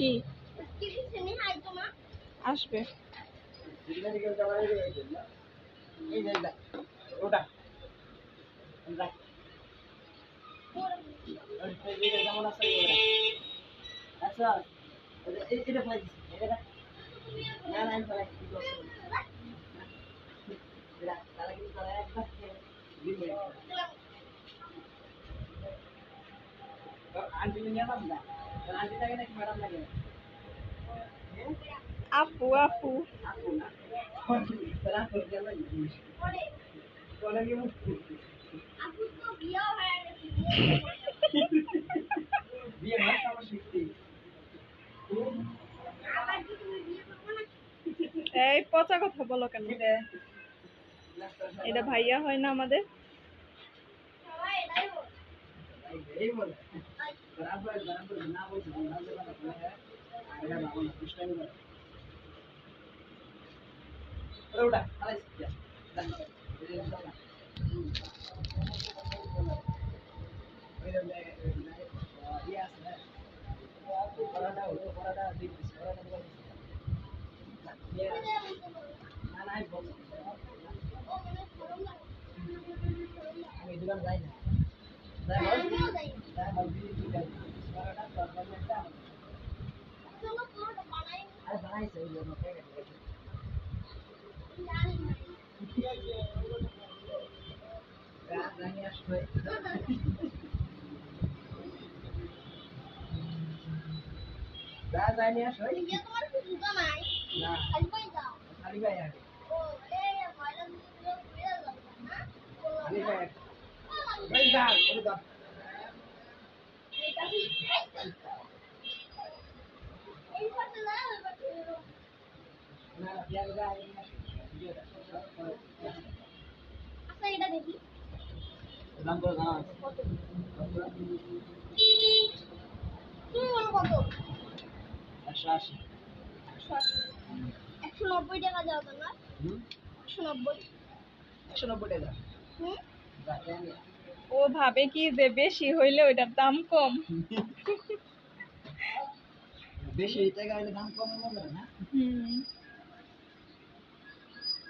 কি আসবে আপু আপু এই পচা কথা বলো কেন? এটা ভাইয়া হয় না আমাদের? ও ভাবে কি যে বেশি হইলে ওইটার দাম কম। বেশি টাকা হইলে দাম কম হবে না?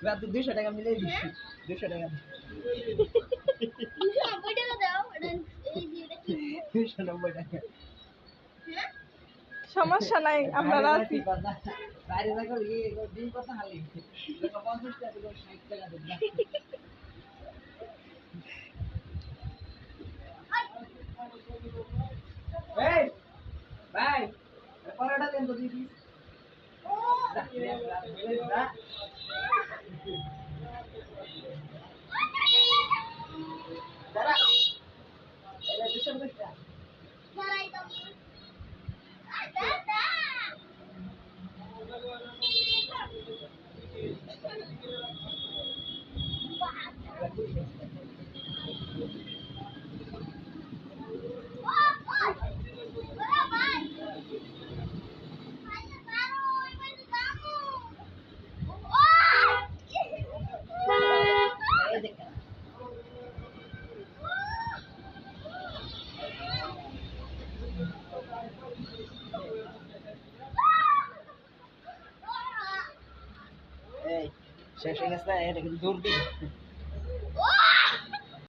200 টাকা মিলে দিচ্ছি। 200 টাকা 290 টাকা। সমস্যা নাই, আমরা রাজি। বাইরে থাকো দিন কত হালি 50 টাকা 60 টাকা দেন। এই ভাই পরোটা দেন তো দিদি। দাঁড়া এটা 200 টাকা। শেষ হয়ে গেছে, এটা কিন্তু দূর দিন।